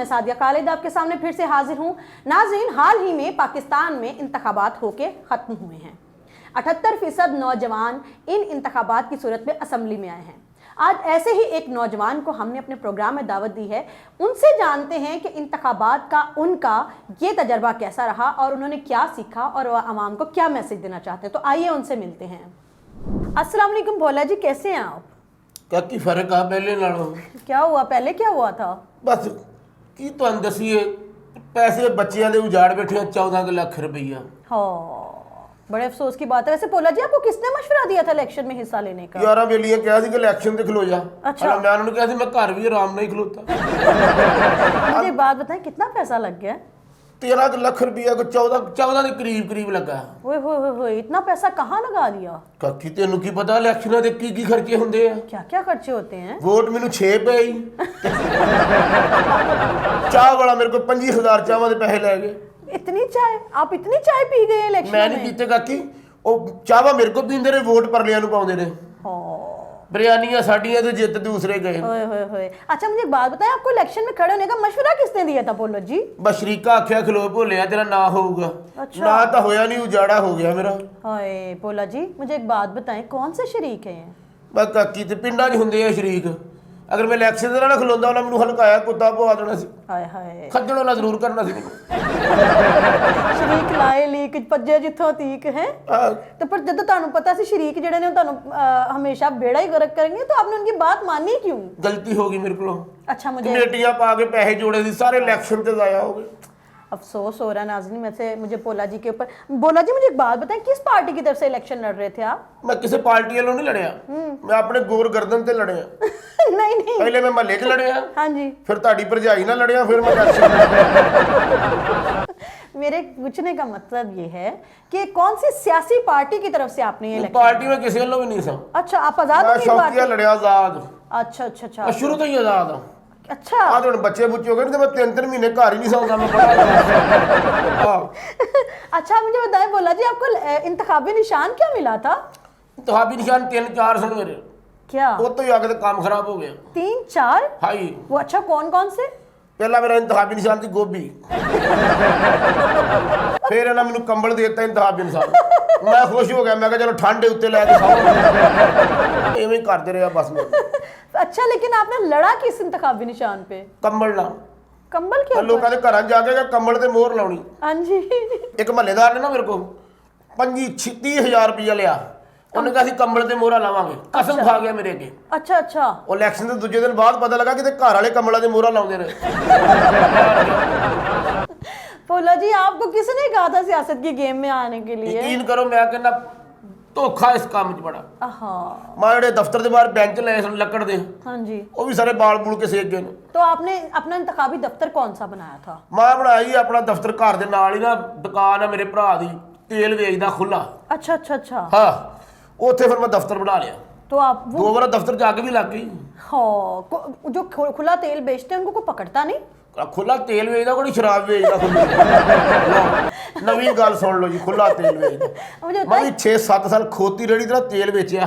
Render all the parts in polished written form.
मैं सादिया खालिद आपके सामने फिर से हाजिर हूँ। नाज़रीन, हाल ही में पाकिस्तान में इंतखाबात होके ख़त्म हुए हैं। 78% नौजवान इन इंतखाबात की सूरत में असम्बली में आए हैं। आज ऐसे ही एक नौजवान को हमने अपने प्रोग्राम में दावत दी है। उनसे जानते हैं कि इंतखाबात का उनका ये तजर्बा कैसा रहा और उन्होंने क्या सीखा और वह आवाम को क्या मैसेज देना चाहते हैं। तो आइए उनसे मिलते हैं। अस्सलाम वालेकुम भोला जी, कैसे हैं आप? ਕੀ ਫਰਕ ਆ ਪਹਿਲੇ ਨਾਲੋਂ? क्या हुआ? पहले क्या हुआ था? ਬਸ ਕੀ ਤੁਹਾਨੂੰ ਦਸੀਏ, ਪੈਸੇ ਬੱਚਿਆਂ ਦੇ ਉਜਾੜ ਬੈਠੇ ਆ 14 ਲੱਖ ਰੁਪਈਆ। हाँ, बड़े अफसोस की बात है। वैसे भोला जी, आपको किसने मशवरा दिया था इलेक्शन में हिस्सा लेने का? ਯਾਰਾਂ ਵੇਲੀਆਂ ਕਿਹਾ ਸੀ ਕਿ ਇਲੈਕਸ਼ਨ ਤੇ ਖਲੋ ਜਾ। अच्छा। ਮੈਂ ਉਹਨਾਂ ਨੂੰ ਕਿਹਾ ਸੀ ਮੈਂ ਘਰ ਵੀ ਆਰਾਮ ਨਾਲ ਹੀ ਖਲੋਤਾ। मुझे एक बात बताएं, कितना पैसा लग गया? 13 ਲੱਖ ਰੁਪਈਆ ਕੋ 14 ਦੇ ਕਰੀਬ ਲੱਗਾ। ओए होए, इतना पैसा कहाँ लगा दिया? ਕਾਕੀ ਤੈਨੂੰ ਕੀ ਪਤਾ ਇਲੈਕਸ਼ਨਾਂ ਦੇ ਕੀ ਖਰਚੇ ਹੁੰਦੇ ਆ? क्या क्या खर्चे होते हैं? ਵੋਟ ਮੈਨੂੰ 6 ਪਏ ਹੀ। ਚਾਹ ਵਾਲਾ ਮੇਰੇ ਕੋਲ 25,000 ਚਾਹਾਂ ਦੇ ਪੈਸੇ ਲੈ ਗਏ। इतनी चाय? आप इतनी चाय पी गए इलेक्शन ਮੈਂ में? ਨਹੀਂ ਪੀਤੇ ਕਾਕੀ, ਉਹ ਚਾਹਾਂ ਮੇਰੇ ਕੋਲ ਪੀਂਦੇ ਨੇ, ਵੋਟ ਪਰਲਿਆਂ ਨੂੰ ਪਾਉਂਦੇ ਨੇ। हाँ। ਬਿਰਿਆਨੀਆਂ ਸਾਡੀਆਂ ਤੇ ਜਿੱਤ ਦੂਸਰੇ गए। ओए होए। अच्छा, मुझे एक बात बताएं, आपको इलेक्शन में खड़े होने का मशवरा किसने दिया था भोला जी? बस शरीका आख्या खलो भोलिया तेरा ना होगा। अच्छा। ना तो होया नहीं, उजाड़ा हो गया मेरा। हाय भोला जी, मुझे एक बात बताएं, कौन से शरीक हैं? बस काकी ते पिंडा च हुंदे आ शरीक। अगर मैं इलेक्शन ना खलोंदा उन्हें मैनू हलकाया कुत्ता पवा देना सी। हाय हाय। खज्जल होना जरूर करना सी मैनू। ਸ਼ਰੀਕ ਲਾਏ ਲੀਕ ਭੱਜੇ ਜਿੱਥੋਂ ਤੀਕ ਹੈ। तो पर जब ਤੁਹਾਨੂੰ पता सी शरीक ਜਿਹੜੇ ਨੇ ਤੁਹਾਨੂੰ हमेशा बेड़ा ही गर्क करेंगे, तो आपने उनकी बात मानी क्यों? गलती हो गई मेरे को। अच्छा, मुझे कमेटियां पा के पैसे जोड़े सी, सारे इलेक्शन ते जाया हो गए। अफसोस हो रहा है नाज़रीन, वैसे मुझे भोला जी के ऊपर। भोला जी, मुझे एक बात बताएं, किस पार्टी की तरफ से इलेक्शन लड़ रहे थे आप? मैं किसी पार्टी वालों नहीं लड़िया, मैं अपने गोर गर्दन ते लड़िया। नहीं। पहले मैं महल्ले च लड़िया, हाँ जी। फिर ताड़ी भरजाई ना लड़िया, फिर मैं इलेक्शन। मेरे पूछने का मतलब ये है कि कौन सी सियासी पार्टी की तरफ से आपने ये इलेक्शन? पार्टी में किसी वालों भी नहीं सा। अच्छा, आप आजाद मैं उम्मीदवार शौकिया थे? लड़िया आजाद। अच्छा। मैं शुरू तो ही आजाद हूं। अच्छा। आज ਹੁਣ ਬੱਚੇ ਬੁੱਚੇ ਹੋ ਗਏ ਨੇ ਤੇ ਮੈਂ 3 ਮਹੀਨੇ ਘਰ ਹੀ ਨਹੀਂ ਸੌਂਦਾ ਮੈਂ ਬੜਾ। अच्छा, मुझे बताएं भोला जी, आपको इंतखाबी निशान क्या मिला था? ਤੁਹਾਡੀ ਨਿਸ਼ਾਨ 3-4 ਸਨ ਮੇਰੇ। क्या? ਉਹ ਤੋਂ ਹੀ ਆ ਕੇ ਤੇ ਕੰਮ ਖਰਾਬ ਹੋ ਗਿਆ। 3-4? ਹਾਈ वो अच्छा, कौन से? ਪਹਿਲਾ ਮੇਰਾ ਇੰਤਖਾਬੀ ਨਿਸ਼ਾਨ ਸੀ ਗੋਭੀ। ਫਿਰ ਇਹਨਾਂ ਮੈਨੂੰ ਕੰਬਲ ਦੇ ਦਿੱਤਾ ਇੰਤਖਾਬੀ ਨਿਸ਼ਾਨ। ਮੈਂ ਖੁਸ਼ ਹੋ ਗਿਆ, ਮੈਂ ਕਿਹਾ ਚਲੋ ਠੰਡ ਦੇ ਉੱਤੇ ਲੈ ਕੇ ਖਾਓ। ਐਵੇਂ ਹੀ ਕਰਦੇ ਰਿਹਾ ਬਸ ਮੈਂ। अच्छा, लेकिन आपने लड़ा किस इंतखाबी निशान पे? ਕੰਬਲ ਨਾਲ कंबल के ਲੋਕਾਂ ਦੇ ਘਰਾਂ ਜਾ ਕੇ ਕੰਬਲ ਤੇ ਮੋਹਰ ਲਾਉਣੀ। हाँ जी। ਇੱਕ ਮਹੱਲੇਦਾਰ ਨੇ ਨਾ ਮੇਰੇ ਕੋਲ 25-30,000 ਰੁਪਇਆ ਲਿਆ। ਉਹਨੇ ਕਿਹਾ ਸੀ ਕੰਬਲ ਤੇ ਮੋਹਰਾ ਲਾਵਾਂਗੇ, ਕਸਮ ਖਾ ਗਿਆ ਮੇਰੇ ਅੱਗੇ। अच्छा। ਉਹ ਇਲੈਕਸ਼ਨ ਦੇ ਦੂਜੇ ਦਿਨ ਬਾਅਦ ਪਤਾ ਲੱਗਾ ਕਿ ਤੇ ਘਰ ਵਾਲੇ ਕੰਬਲਾਂ ਦੇ ਮੋਹਰਾ ਲਾਉਂਦੇ ਨੇ। भोला जी, आपको किसने कहा था सियासत की गेम में आने के लिए? ਯਕੀਨ ਕਰੋ, ਮੈਂ ਕਹਿੰਦਾ ਧੋਖਾ ਇਸ ਕੰਮ 'ਚ ਬੜਾ। हाँ ਮੈਂ ਜਿਹੜੇ ਦਫ਼ਤਰ ਦੇ ਬਾਹਰ ਬੈਂਚ ਲਏ ਸਨ ਲੱਕੜ ਦੇ, जी। ਉਹ ਵੀ ਸਾਰੇ ਬਾਲ ਬੂਲ ਕੇ ਸੇਕ ਗਏ ਨੇ। तो आपने अपना इंतखाबी दफ्तर कौन सा बनाया था? ਮੈਂ ਬਣਾਇਆ ਜੀ ਆਪਣਾ ਦਫ਼ਤਰ, ਘਰ ਦੇ ਨਾਲ ਹੀ ਨਾ ਦੁਕਾਨ ਹੈ ਮੇਰੇ ਭਰਾ ਦੀ, ਤੇਲ ਵੇਚਦਾ ਖੁੱਲਾ। अच्छा। ਹਾਂ, ਉੱਥੇ ਫਿਰ ਮੈਂ ਦਫ਼ਤਰ ਬਣਾ ਲਿਆ। तो आप वो 2 ਵਾਰ ਦਫ਼ਤਰ ਜਾ ਕੇ ਵੀ ਲੱਗ ਗਈ। हाँ, जो खुला तेल बेचते हैं उनको कोई पकड़ता नहीं? ਖੁੱਲਾ ਤੇਲ ਵੇਚਦਾ, ਕੋਈ ਸ਼ਰਾਬ ਵੇਚਦਾ ਖੁੱਲੀ। ਨਵੀਂ ਗੱਲ ਸੁਣ ਲਓ ਜੀ, ਖੁੱਲਾ ਤੇਲ ਵੇਚਦਾ। मुझे ਮੈਂ ਵੀ 6-7 ਸਾਲ ਖੋਤੀ ਰੇੜੀ ਤੇਰਾ ਤੇਲ ਵੇਚਿਆ।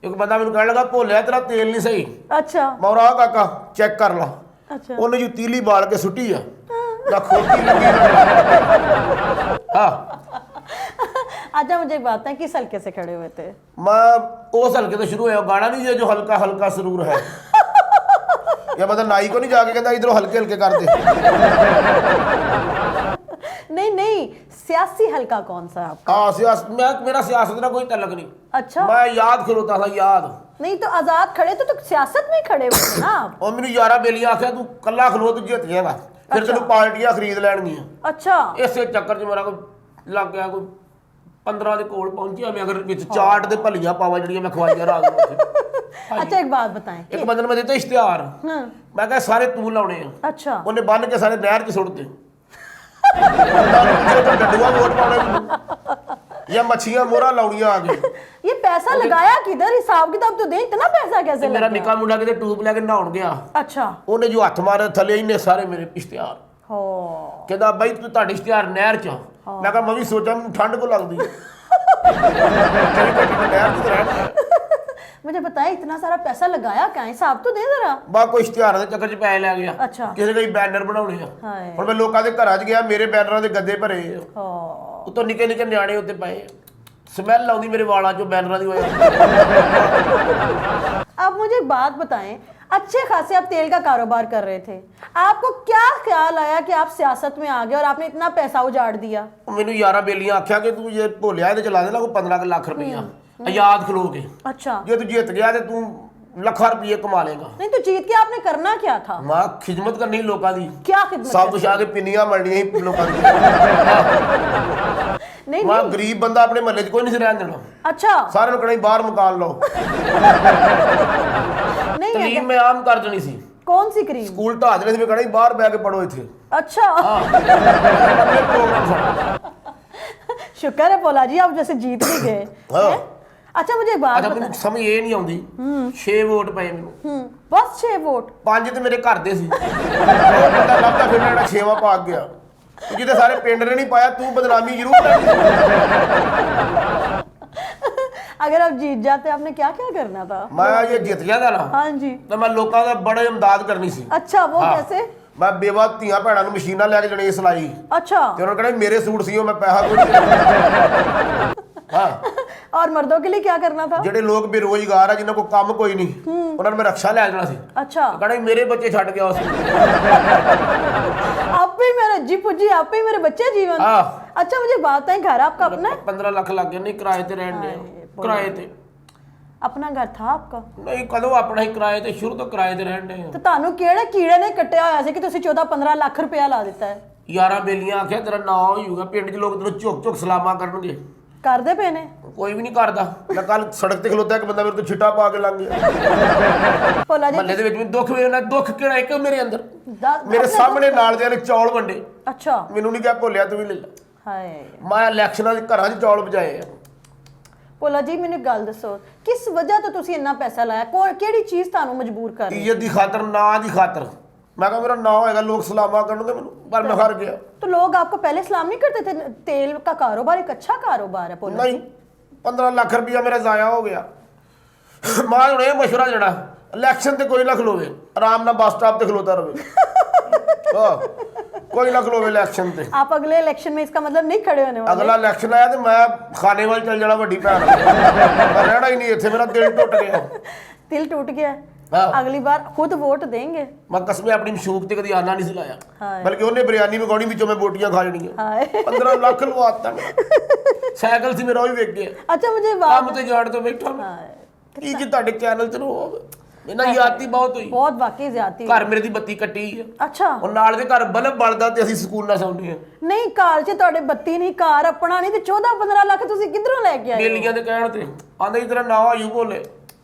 ਇੱਕ ਬੰਦਾ ਮੈਨੂੰ ਕਹਿਣ ਲੱਗਾ, ਭੋਲਿਆ ਤੇਰਾ ਤੇਲ ਨਹੀਂ ਸਹੀ। अच्छा। ਮੈਂ ਕਿਹਾ ਕਾਕਾ ਚੈੱਕ ਕਰ ਲਾ। अच्छा। ਉਹਨੇ ਜੀ ਤੀਲੀ ਬਾਲ ਕੇ ਸੁੱਟੀ ਆ ਨਾ ਖੋਤੀ ਲੱਗੀ। ਹਾਂ, अच्छा, मुझे एक बात है, किस हल्के से खड़े हुए थे? मैं उस हल्के तो शुरू होया गाना नहीं है जो हल्का हल्का सुरूर है। या मतलब नाई को नहीं जाके कहता इधरों हल्के हल्के कर दे। नहीं, सियासी हल्का कौन सा है आपका? हाँ, मेरा सियासत ना कोई तल्लक नहीं। अच्छा। मैं याद खलोता था, याद। नहीं तो आजाद खड़े तो सियासत में ही खड़े हुए थे ना आप? और मैंने 11 बेलियां आख्या तू कला खलो तू जित जाएगा, फिर तेन पार्टियां खरीद लैणगियां। अच्छा। इसे चक्कर च मेरा कोई लग गया, कोई 15 ਦੇ ਕੋਲ ਪਹੁੰਚਿਆ ਮੈਂ। ਅਗਰ ਵਿੱਚ ਚਾਟ ਦੇ ਭੱਲੀਆਂ ਪਾਵਾਂ ਜਿਹੜੀਆਂ ਮੈਂ ਖਵਾਈਆਂ ਰਾਤ ਨੂੰ। अच्छा, एक बात बताएं। ਇੱਕ ਬੰਦੇ ਨੇ ਮੈਂ ਦਿੱਤਾ ਇਸ਼ਤਿਹਾਰ, हाँ। ਮੈਂ ਕਿਹਾ ਸਾਰੇ ਤੂੰ ਲਾਉਣੇ ਆ। अच्छा। ਉਹਨੇ ਬੰਨ ਕੇ ਸਾਰੇ ਨਹਿਰ 'ਚ ਸੁੱਟ ਦੇ। ਡੱਡੂਆ ਵੋਟ ਪਾਉਣੇ ਜਾਂ ਮੱਛੀਆਂ ਮੋਹਰਾ ਲਾਉਣੀਆਂ ਆ ਗਏ। ये पैसा लगाया किधर? हिसाब किताब तो दे, इतना पैसा कैसे ਮੇਰਾ लग ਨਿੱਕਾ ਮੁੰਡਾ ਕਿਤੇ ਟੂਬ ਲੈ ਕੇ ਨਹਾਉਣ ਗਿਆ। गया? अच्छा। ਉਹਨੇ ਜੋ ਹੱਥ ਮਾਰੇ ਥੱਲੇ ਇਹਨੇ ਸਾਰੇ ਮੇਰੇ ਇਸ਼ਤਿਹਾਰ। हो। ਕਹਿੰਦਾ ਬਾਈ ਤੂੰ ਤੁਹਾਡੇ ਇਸ਼ਤਿਹਾਰ ਨਹਿਰ 'ਚ ਆ। ਮੈਂ ਕਿਹਾ ਮੈਂ ਵੀ ਸੋਚਾਂ ਮੈਨੂੰ ਠੰਡ ਕੋ ਲੱਗਦੀ ਹੈ। ਨਹਿਰ 'ਚ ਰਹਿਣਾ। मुझे बताएं इतना सारा पैसा लगाया क्या है, हिसाब तो दे जरा। ਬਾ ਕੋਈ ਇਸ਼ਤਿਹਾਰਾਂ ਦੇ ਚੱਕਰ 'ਚ ਪੈਸੇ ਲੈ ਗਿਆ ਅੱਛਾ। ਕਿਸੇ ਕਈ ਬੈਨਰ ਬਣਾਉਣੇ ਆ ਹਾਏ ਹੁਣ ਮੈਂ ਲੋਕਾਂ ਦੇ ਘਰਾਂ 'ਚ ਗਿਆ ਮੇਰੇ ਬੈਨਰਾਂ ਦੇ ਗੱਦੇ ਭਰੇ ਆ हाँ। ਉਤੋਂ ਨਿੱਕੇ ਨਿੱਕੇ ਨਿਆਣੇ ਉੱਤੇ ਪਏ ਸਮੈਲ ਆਉਂਦੀ ਮੇਰੇ ਵਾਲਾਂ 'ਚੋਂ ਬੈਨਰਾਂ ਦੀ ਵਜ੍ਹਾ आप मुझे एक बात बताएं, अच्छे खासे आप तेल का कारोबार कर रहे थे, आपको क्या ख्याल आया कि आप सियासत में आ गए और आपने इतना पैसा उजाड़ दिया? ਮੈਨੂੰ ਯਾਰਾਂ ਬੇਲੀਆਂ ਆਖਿਆ ਕਿ ਤੂੰ ਜੇ ਭੋਲਿਆ ਇਹਦੇ ਚਲਾ ਦੇਣਾ ਕੋਈ 15 ਲੱਖ ਰੁਪਈਆ ਆਜ਼ਾਦ ਖਲੋ ਕੇ अच्छा, ਜੇ ਤੂੰ ਜਿੱਤ ਗਿਆ ਤੇ ਤੂੰ ਲੱਖਾਂ ਰੁਪਏ ਕਮਾ ਲੇਗਾ नहीं तो जीत के आपने करना क्या था? ਮਾਂ ਖਿਦਮਤ ਕਰਨੀ ਲੋਕਾਂ ਦੀ क्या खिदमत ਸਭ ਕੁਛ ਆ ਕੇ ਪਿੰਨੀਆਂ ਮਲਣੀਆਂ ਸੀ ਲੋਕਾਂ ਦੀ नहीं ਮਾਂ नहीं, ਗਰੀਬ ਬੰਦਾ ਆਪਣੇ ਮਹੱਲੇ 'ਚ ਕੋਈ ਨਹੀਂ ਸੀ ਰਹਿਣ ਦੇਣਾ अच्छा ਸਾਰਿਆਂ ਨੂੰ ਕਹਿਣਾ ਸੀ ਬਾਹਰ ਮਕਾਨ ਲਓ नहीं है ਤਲੀਮ ਮੈਂ ਆਮ ਕਰ ਦੇਣੀ ਸੀ कौन सी क्रीम? ਸਕੂਲ ਢਾਹ ਦੇਣੇ ਸੀ ਮੈਂ ਕਹਿਣਾ ਸੀ ਬਾਹਰ ਬੈ ਕੇ ਪੜੋ ਇੱਥੇ अच्छा ਇਹ ਪ੍ਰੋਗਰਾਮ ਸਾਡਾ शुक्र है पोला जी आप जैसे जीत भी गए हाँ। हैं? अच्छा मुझे एक बात ਅੱਛਾ बताएं। ਮੈਨੂੰ ਸਮਝ ਇਹ ਨਹੀਂ ਆਉਂਦੀ 6 ਵੋਟ ਪਏ ਮੈਨੂੰ बस 6 वोट? 5 ਤੇ ਮੇਰੇ ਘਰ ਦੇ ਸੀ ਉਹ ਬੰਦਾ ਲੱਭਦਾ ਫਿਰ ਜਿਹੜਾ 6ਵਾਂ ਭਾਗ ਗਿਆ ਜਿਹਦੇ ਸਾਰੇ ਪਿੰਡ ਨੇ ਨਹੀਂ ਪਾਇਆ ਤੂੰ ਬਦਨਾਮੀ ਜ਼ਰੂਰ ਕਰਨੀ अगर आप जीत जाते आपने क्या क्या करना था? ਮੈਂ ਜੇ ਜਿੱਤ ਜਾਂਦਾ ਨਾ हाँ जी, ਤਾਂ ਮੈਂ ਲੋਕਾਂ ਦਾ ਬੜੇ ਇਮਦਾਦ ਕਰਨੀ ਸੀ अच्छा वो हाँ। कैसे? ਮੈਂ ਬੇਵਾ ਧੀਆਂ ਭੈਣਾਂ ਨੂੰ ਮਸ਼ੀਨਾਂ ਲੈ ਕੇ ਦੇਣੀ ਸਿਲਾਈ अच्छा ਤੇ ਉਹਨਾਂ ਕਹਿੰਦੇ ਮੇਰੇ ਸੂਟ ਸੀਓ ਮੈਂ ਪੈਸਾ ਕੋਈ ਨਹੀਂ ਦੇਣਾ। ਹਾਂ और मर्दों के लिए क्या करना था? ਜਿਹੜੇ ਲੋਕ ਬੇਰੋਜ਼ਗਾਰ ਆ ਜਿਨ੍ਹਾਂ ਕੋਲ ਕੰਮ ਕੋਈ ਨਹੀਂ ਉਹਨਾਂ ਨੂੰ ਮੈਂ ਰਕਸ਼ਾ ਲੈ ਜਾਣਾ ਸੀ अच्छा ਕਹਿੰਦੇ ਮੇਰੇ ਬੱਚੇ ਛੱਡ ਗਿਆ ਉਸ आप भी मेरे जी पुजी आप भी मेरे बच्चे जीवन। हाँ। अच्छा मुझे बात है घर आपका अपना है? 15 ਲੱਖ ਲੱਗ ਗਏ ਨਹੀਂ ਕਿਰਾਏ ਤੇ ਰਹਿਣ ਦੇ ਕਿਰਾਏ ਤੇ अपना घर था आपका? ਨਹੀਂ ਕਦੋਂ ਆਪਣਾ ਹੀ ਕਿਰਾਏ ਤੇ ਸ਼ੁਰੂ ਤੋਂ ਕਿਰਾਏ ਤੇ ਰਹਿਣ ਦੇ ਤੇ ਤੁਹਾਨੂੰ ਕਿਹੜੇ ਕੀੜੇ ਨੇ ਕੱਟਿਆ ਹੋਇਆ ਸੀ ਕਿ ਤੁਸੀਂ 14-15 ਲੱਖ ਰੁਪਇਆ ਲਾ ਦਿੱਤਾ ਹੈ? ਯਾਰਾਂ ਬੇਲੀਆਂ ਆਖਿਆ ਤੇਰਾ ਨਾਂ ਹੋ ਜਾਊਗਾ ਪਿੰਡ 'ਚ ਲੋਕ ਤੈਨੂੰ ਝੁਕ ਝੁਕ ਸਲਾਮਾਂ ਕਰਨਗੇ ਕਰਦੇ ਪਏ ਨੇ? ਕੋਈ ਵੀ ਨਹੀਂ ਕਰਦਾ ਮੈਂ ਕੱਲ ਸੜਕ ਤੇ ਖਲੋਤਾ ਇੱਕ ਬੰਦਾ ਮੇਰੇ ਤੋਂ ਛਿੱਟਾ ਪਾ ਕੇ ਲੰਘ ਗਿਆ ਭੋਲਾ ਜੀ ਮਹੱਲੇ ਦੇ ਵਿੱਚ ਵੀ ਦੁੱਖ ਵੇਖਣਾ ਦੁੱਖ ਕਿਹੜਾ ਇੱਕ ਮੇਰੇ ਅੰਦਰ ਦਾ- ਮੇਰੇ ਸਾਹਮਣੇ ਨਾਲ ਦੇ ਨੇ ਚੌਲ ਵੰਡੇ ਅੱਛਾ ਮੈਨੂੰ ਨਹੀਂ ਕਿਹਾ ਭੋਲਿਆ ਤੂੰ ਵੀ ਲੈ ਲੈ ਹਾਏ ਮੈਂ ਇਲੈਕਸ਼ਨਾਂ ਦੇ ਘਰਾਂ 'ਚ ਚੌਲ ਬਜਾਏ ਆ ਭੋਲਾ ਜੀ ਮੈਨੂੰ ਇੱਕ ਗੱਲ ਦੱਸੋ ਕਿਸ ਵਜ੍ਹਾ ਤੋਂ ਤੁਸੀਂ ਇੰਨਾ ਪੈਸਾ ਲਾਇਆ ਕਿਹੜੀ ਚੀਜ਼ ਤੁਹਾਨੂੰ ਮਜਬੂਰ ਕਰ ਰਹੀ ਹੈ? ਇੱਜ਼ਤ ਦੀ ਖਾਤਰ ਨਾਂ ਦੀ ਖਾਤਰ ਮੈਂ ਕਿਹਾ ਮੇਰਾ ਨਾਂ ਹੋਏਗਾ ਲੋਕ ਸਲਾਮਾਂ ਕਰਨਗੇ ਮੈਨੂੰ ਪਰ ਮੈਂ ਹਾਰ ਗਿਆ तो लोग आपको पहले सलाम नहीं करते थे? तेल का कारोबार एक अच्छा कारोबार है भोला। ਨਹੀਂ 15 ਲੱਖ ਰੁਪਇਆ ਮੇਰਾ ਜ਼ਾਇਆ ਹੋ ਗਿਆ ਮੈਂ ਹੁਣ ਇਹ ਮਸ਼ਵਰਾ ਦੇਣਾ ਇਲੈਕਸ਼ਨ ਤੇ ਕੋਈ ਨਾ ਖਲੋਵੇ ਆਰਾਮ ਨਾਲ ਬੱਸ ਸਟਾਪ ਤੇ ਖਲੋਤਾ ਰਹੇ ਹਾਂ ਕੋਈ ਨਾ ਖਲੋਵੇ ਇਲੈਕਸ਼ਨ ਤੇ आप अगले इलेक्शन में इसका मतलब नहीं खड़े होने वाले? ਅਗਲਾ ਇਲੈਕਸ਼ਨ ਆਇਆ ਤੇ ਮੈਂ ਖਾਣੇ ਵੱਲ ਚੱਲ ਜਾਣਾ ਵੱਡੀ ਭੈਣ ਮੈਂ ਰਹਿਣਾ ਹੀ ਨਹੀਂ ਇੱਥੇ ਮੇਰਾ ਦਿਲ ਟੁੱਟ ਗਿਆ दिल टूट गया है। हाँ। अगली बार खुद वोट देंगे? ਮੈਂ ਕਸਮੇ ਆਪਣੀ ਮਸ਼ੂਕ ਤੇ ਕਦੀ ਆਨਾ ਨਹੀਂ ਸੀ ਲਾਇਆ ਹਾਏ। ਬਲਕਿ ਉਹਨੇ ਬਿਰਿਆਨੀ ਮੰਗਾਉਣੀ ਵਿੱਚੋਂ ਮੈਂ ਬੋਟੀਆਂ ਖਾ ਲੈਣੀਆਂ हाय 15 ਲੱਖ ਲਵਾਤਾ ਮੈਂ ਸਾਈਕਲ ਸੀ ਮੇਰਾ ਉਹ ਵੀ ਵਿਕ ਗਿਆ अच्छा मुझे ਕੰਮ बात ਤੇ ਜਾਣ ਤੋਂ ਬੈਠਾ ਮੈਂ हाय। ਕੀ ਜੀ ਤੁਹਾਡੇ ਚੈਨਲ ਤੇ ਹੋਵੇ ਇਹਨਾਂ ਯਾਤੀ ਬਹੁਤ ਹੋਈ बहुत वाकई ज्यादा ਘਰ ਮੇਰੇ ਦੀ ਬੱਤੀ ਕੱਟੀ ਆ अच्छा ਉਹ ਨਾਲ ਦੇ ਘਰ ਬਲਬ ਬਲਦਾ ਤੇ ਅਸੀਂ ਸਕੂਲ ਨਾਲ ਸੌਂਦੇ ਆ ਨਹੀਂ ਘਰ 'ਚ ਤੁਹਾਡੇ ਬੱਤੀ ਨਹੀਂ ਘਰ ਆਪਣਾ ਨਹੀਂ ਤੇ 14-15 ਲੱਖ ਤੁਸੀਂ ਕਿੱਧਰੋਂ ਲੈ ਕੇ ਆਏ? ਬੇਲੀਆਂ ਦੇ ਕਹਿਣ ਤੇ ਆਂਦੇ ਤੇਰਾ ਨਾਂ ਆਯੂ ਭੋਲੇ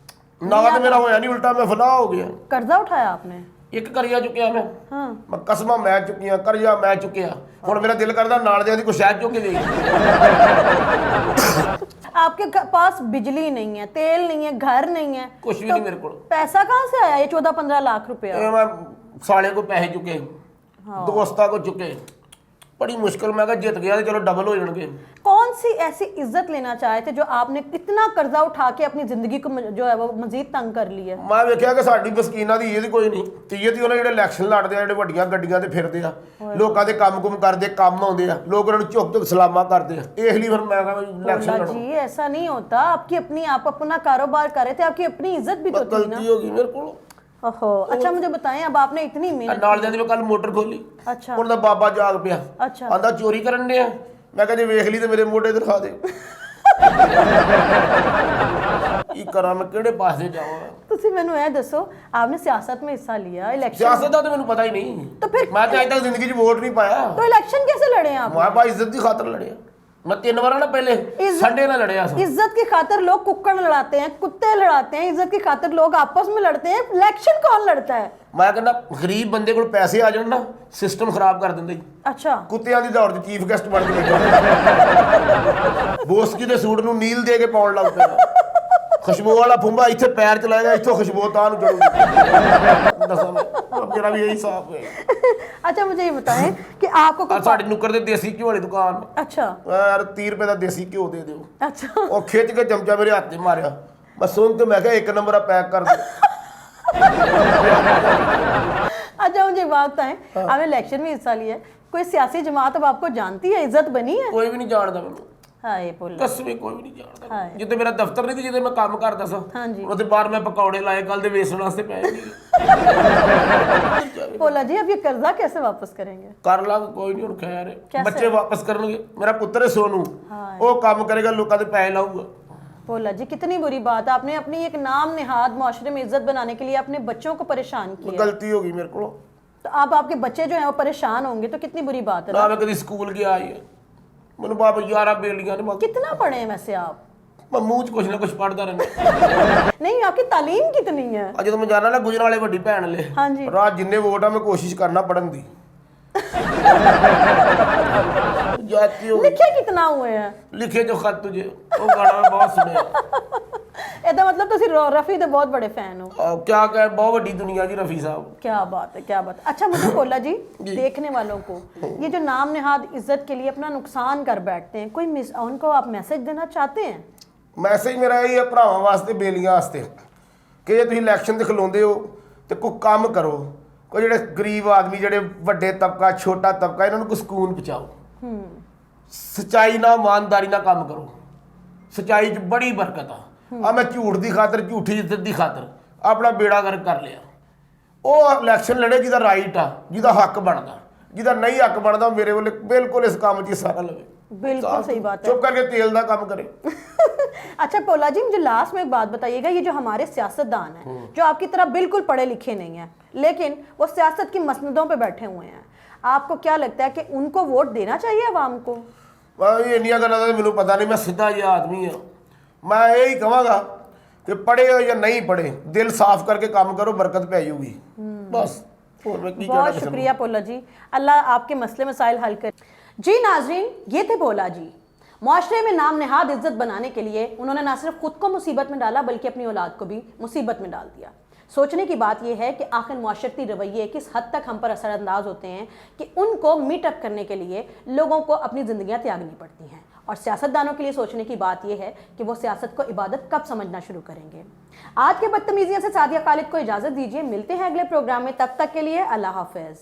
ਨਾਂ ਤੇ ਮੇਰਾ ਹੋਇਆ ਨਹੀਂ ਉਲਟਾ ਮੈਂ ਫਨਾਹ ਹੋ ਗਿਆ कर्जा उठाया आपने? ਇੱਕ ਕਰਜ਼ਾ ਚੁੱਕਿਆ ਮੈਂ हाँ ਮੈਂ ਕਸਮਾਂ ਮੈਂ ਚੁੱਕੀਆਂ ਕਰਜ਼ਾ ਮੈਂ ਚੁੱਕਿਆ ਹੁਣ ਮੇਰਾ ਦਿਲ ਕਰਦਾ ਨਾਲ ਦੇ ਦੀ ਕੋਈ ਸ਼ਾਇਦ ਚੁੱਕ ਕੇ ਦੇ आपके पास बिजली नहीं है, तेल नहीं है, घर नहीं है, ਕੁਛ ਵੀ ਨਹੀਂ ਮੇਰੇ ਕੋਲ पैसा कहाँ से आया ये 14-15 लाख रुपया? ਇਹ ਮੈਂ ਸਾਲੇ ਕੋ ਪੈਸੇ ਚੁੱਕੇ ਦੋਸਤਾਂ ਕੋ ਚੁੱਕੇ बड़ी मुश्किल मैं कहा जित गया तो चलो डबल हो जाएंगे। कौन सी ऐसी इज्जत लेना चाहे थे जो आपने इतना कर्जा उठा के अपनी जिंदगी को जो है वो मजीद तंग कर लिया? मैं वेख्या कि साडी बस्कीना दी ये कोई नहीं तीए दी उन्हें ਜਿਹੜੇ ਇਲੈਕਸ਼ਨ ਲੜਦੇ ਆ ਜਿਹੜੇ ਵੱਡੀਆਂ ਗੱਡੀਆਂ ਤੇ ਫਿਰਦੇ ਆ ਲੋਕਾਂ ਦੇ ਕੰਮ-ਕੁਮ ਕਰਦੇ ਕੰਮ ਆਉਂਦੇ ਆ ਲੋਕ ਉਹਨਾਂ ਨੂੰ ਝੁਕ-ਝੁਕ ਸਲਾਮਾਂ ਕਰਦੇ ਆ ਇਸ ਲਈ ਫਿਰ ਮੈਂ ਕਹਾਂ ਇਲੈਕਸ਼ਨ ਲੜੋ। जी ऐसा नहीं होता, आपकी अपनी आप अपना कारोबार कर रहे थे, आपकी अपनी इज्जत भी तो थी ना। गलती हो गई मेरे को। ओहो अच्छा मुझे बताएं अब आपने इतनी मेहनत ਨਾਲ ਦੇ ਮੈਂ ਕੱਲ ਮੋਟਰ ਖੋਲੀ अच्छा ਹੁਣ ਦਾ ਬਾਬਾ ਜਾਗ ਪਿਆ अच्छा ਆਂਦਾ ਚੋਰੀ ਕਰਨ ਦੇ ਆ ਮੈਂ ਕਹਿੰਦੇ ਵੇਖ ਲਈ ਤੇ ਮੇਰੇ ਮੋਢੇ ਤੇ ਰਖਾ ਦੇ ਕੀ ਕਰਾਂ ਮੈਂ ਕਿਹੜੇ ਪਾਸੇ ਜਾਵਾਂ। ਤੁਸੀਂ ਮੈਨੂੰ ਇਹ ਦੱਸੋ आपने सियासत में हिस्सा लिया इलेक्शन ਸਿਆਸਤ ਦਾ ਤਾਂ ਮੈਨੂੰ ਪਤਾ ਹੀ ਨਹੀਂ तो फिर ਮੈਂ ਤਾਂ ਅਜੇ ਤੱਕ ਜ਼ਿੰਦਗੀ 'ਚ ਵੋਟ ਨਹੀਂ ਪਾਇਆ तो इलेक्शन कैसे लड़े आप? ਮੈਂ ਬਾ ਇੱਜ਼ਤ ਦੀ ਖਾਤਰ ਲੜਿਆ मैं 3 बार ना पहले संडे ना लड़िया था। इज्जत की खातिर लोग कुक्कड़ लड़ाते हैं, कुत्ते लड़ाते हैं, इज्जत की खातिर लोग आपस में लड़ते हैं, इलेक्शन कौन लड़ता है? मैं कहना गरीब बंदे को पैसे आ जान ना सिस्टम खराब कर दिंदा जी। अच्छा ਕੁੱਤਿਆਂ ਦੀ ਦੌੜ 'ਚ ਚੀਫ ਗੈਸਟ ਬਣ ਕੇ ਬੈਠਾ ਬੋਸਕੀ ਦੇ ਸੂਟ ਨੂੰ ਨੀਲ ਦੇ ਕੇ ਪਾਉਣ ਲੱਗ ਪਿਆ ਖੁਸ਼ਬੂ ਵਾਲਾ ਫੁੰਬਾ ਇੱਥੇ ਪੈਰ ਚ ਲਾਏਗਾ ਇੱਥੋਂ ਖੁਸ਼ਬੂ ਤਾਂ ਨੂੰ ਜੜੂਗੀ ਦੱਸਾਂ ਮੇਰਾ ਵੀ ਇਹੀ ਸਾਫ ਹੈ। अच्छा मुझे ये बताएं कि आपको ਆ ਸਾਡੇ ਨੁੱਕਰ ਦੇ ਦੇਸੀ ਘਿਓ ਵਾਲੀ ਦੁਕਾਨ अच्छा ਯਾਰ 30 ਰੁਪਏ ਦਾ ਦੇਸੀ ਘਿਓ ਦੇ ਦਿਓ अच्छा ਉਹ ਖਿੱਚ ਕੇ ਚਮਚਾ ਮੇਰੇ ਹੱਥ ਤੇ ਮਾਰਿਆ मैं सुन तो मैं क्या एक नंबर पैक कर दे। अच्छा मुझे बात बताएं, आपने इलेक्शन में हिस्सा लिया है, कोई सियासी जमात अब आपको जानती है, इज्जत बनी है? कोई भी नहीं जानता मैनू, हाय बोल कसमें कोई भी नहीं जानता। हाय। जिੱਥੇ ਮੇਰਾ ਦਫ਼ਤਰ ਨਹੀਂ ਸੀ, ਜਿੱਥੇ ਮੈਂ ਕੰਮ ਕਰਦਾ ਸਾਂ, ਹਾਂਜੀ। ਉੱਥੇ ਬਾਹਰ ਮੈਂ ਪਕੌੜੇ ਲਾਏ ਕੱਲ ਦੇ ਵੇਚਣ ਵਾਸਤੇ ਪਏ ਨਹੀਂ। भोला जी अब ये कर्जा कैसे वापस करेंगे? ਕਰ ਲਾਂਗੇ ਕੋਈ ਨਹੀਂ, ਹੁਣ ਖੈਰ ਹੈ। कैसे? ਬੱਚੇ ਵਾਪਸ ਕਰਨਗੇ। ਮੇਰਾ ਪੁੱਤਰ ਹੈ ਸੋਨੂ, ਉਹ ਕੰਮ ਕਰੇਗਾ, ਲੋਕਾਂ ਦੇ ਪੈਸੇ ਲਾਊਗਾ। भोला जी कितनी बुरी बात है, आपने अपनी एक नाम निहाद माशरे में इज्जत बनाने के लिए अपने बच्चों को परेशान किया। ਗਲਤੀ ਹੋ ਗਈ ਮੇਰੇ ਕੋਲੋਂ। तो अब आपके बच्चे जो हैं वो परेशान होंगे तो कितनी बुरी बात है ਨਾ ना? ਮੈਂ ਕਦੀ ਸਕੂਲ ਗਿਆ ਹੀ ਹੈ, ਮੈਨੂੰ ਬਾਬਾ 11 ਬੇਲੀਆਂ ਨੇ, ਮੈਂ कितना पढ़े हैं वैसे आप? ਮੂੰਹ 'ਚ ਕੁਛ ਨਾ ਕੁਛ ਪੜਦਾ ਰਹਿੰਦਾ। नहीं आपकी तालीम कितनी है? ਅੱਜ ਜਦੋਂ ਮੈਂ ਜਾਣਾ ਨਾ ਗੁਜਰਾਂ ਵਾਲੇ ਵੱਡੀ ਭੈਣ ਲੈ, ਹਾਂਜੀ। ਰਾਤ ਜਿੰਨੇ ਵੋਟ ਆ ਮੈਂ ਕੋਸ਼ਿਸ਼ ਕਰਨਾ ਪੜਨ ਦੀ। ਜਾਤੀ ਹੋ लिखे कितना हुए हैं? ਲਿਖੇ ਜੋ ਖਤ ਤੁਝੇ, ਉਹ ਗਾਣਾ ਮੈਂ ਬਹੁਤ ਸੁਣਿਆ। ਇਹਦਾ मतलब ਤੁਸੀਂ रफी ਦੇ बहुत बड़े फैन हो। क्या कहे, बहुत बड़ी दुनिया जी रफी साहब। क्या बात है, क्या बात है। अच्छा मुझे भोला जी देखने वालों को ये जो नाम निहाद इज्जत के लिए अपना नुकसान कर बैठते हैं, कोई उनको आप मैसेज देना चाहते हैं? ਮੈਸੇਜ ਮੇਰਾ ਇਹ ਹੈ ਭਰਾਵਾਂ ਵਾਸਤੇ, ਬੇਲੀਆਂ ਵਾਸਤੇ, ਕਿ ਜੇ ਤੁਸੀਂ ਇਲੈਕਸ਼ਨ ਤੇ ਖਲੋਂਦੇ ਹੋ ਤੇ ਕੋਈ ਕੰਮ ਕਰੋ, ਕੋਈ ਜਿਹੜੇ ਗਰੀਬ ਆਦਮੀ, ਜਿਹੜੇ ਵੱਡੇ ਤਬਕਾ, ਛੋਟਾ ਤਬਕਾ, ਇਹਨਾਂ ਨੂੰ ਕੋਈ ਸਕੂਨ ਪਹੁੰਚਾਓ। ਸੱਚਾਈ ਨਾਲ, ਇਮਾਨਦਾਰੀ ਨਾਲ ਕੰਮ ਕਰੋ, ਸੱਚਾਈ 'ਚ ਬੜੀ ਬਰਕਤ ਆ। ਮੈਂ ਝੂਠ ਦੀ ਖਾਤਰ, ਝੂਠੀ ਇੱਜ਼ਤ ਦੀ ਖਾਤਰ ਆਪਣਾ ਬੇੜਾ ਗਰਕ ਕਰ ਲਿਆ। ਉਹ ਇਲੈਕਸ਼ਨ ਲੜੇ ਜਿਹਦਾ ਰਾਈਟ ਆ, ਜਿਹਦਾ ਹੱਕ ਬਣਦਾ, ਜਿਹਦਾ ਨਹੀਂ ਹੱਕ ਬਣਦਾ, ਮੇਰੇ ਵੱਲ ਬਿਲਕੁਲ ਇਸ ਕੰਮ 'ਚ ਹਿੱਸਾ ਨਾ ਲਵੇ। बिल्कुल सही बात है। चुप करके तेल का काम करे। अच्छा भोला जी मुझे लास्ट में एक बात बताइएगा, ये जो हमारे सियासतदान हैं जो आपकी तरह बिल्कुल पढ़े लिखे नहीं हैं लेकिन वो सियासत की मसनदों पे बैठे हुए हैं, आपको क्या लगता है कि उनको वोट देना चाहिए आवाम को? ਇੰਨੀਆਂ ਗੱਲਾਂ ਦਾ ਮੈਨੂੰ ਪਤਾ ਨਹੀਂ, ਮੈਂ ਸਿੱਧਾ ਜਿਹਾ ਆਦਮੀ ਹਾਂ। ਮੈਂ ਇਹ ਹੀ ਕਹਾਂਗਾ ਕਿ ਪੜ੍ਹੇ ਹੋ ਜਾਂ ਨਹੀਂ ਪੜ੍ਹੇ, ਦਿਲ ਸਾਫ਼ ਕਰਕੇ ਕੰਮ ਕਰੋ, ਬਰਕਤ ਪੈ ਜਾਊਗੀ ਬਸ। ਹੋਰ ਮੈਂ ਕੀ ਕਹਿਣਾ। बहुत शुक्रिया भोला जी, अल्लाह आपके मसले मसाइल हल करे। जी नाजरीन, ये थे भोला जी। मुआशरे में नाम नहाद इज्जत बनाने के लिए उन्होंने न सिर्फ खुद को मुसीबत में डाला बल्कि अपनी औलाद को भी मुसीबत में डाल दिया। सोचने की बात यह है कि आखिर मुआशरती रवैये किस हद तक हम पर असरअंदाज होते हैं कि उनको मीटअप करने के लिए लोगों को अपनी ज़िंदगियाँ त्यागनी पड़ती हैं। और सियासतदानों के लिए सोचने की बात यह है कि वो सियासत को इबादत कब समझना शुरू करेंगे। आज के बदतमीजियों से सादिया खालिद को इजाज़त दीजिए, मिलते हैं अगले प्रोग्राम में, तब तक के लिए अल्लाह हाफ़िज़।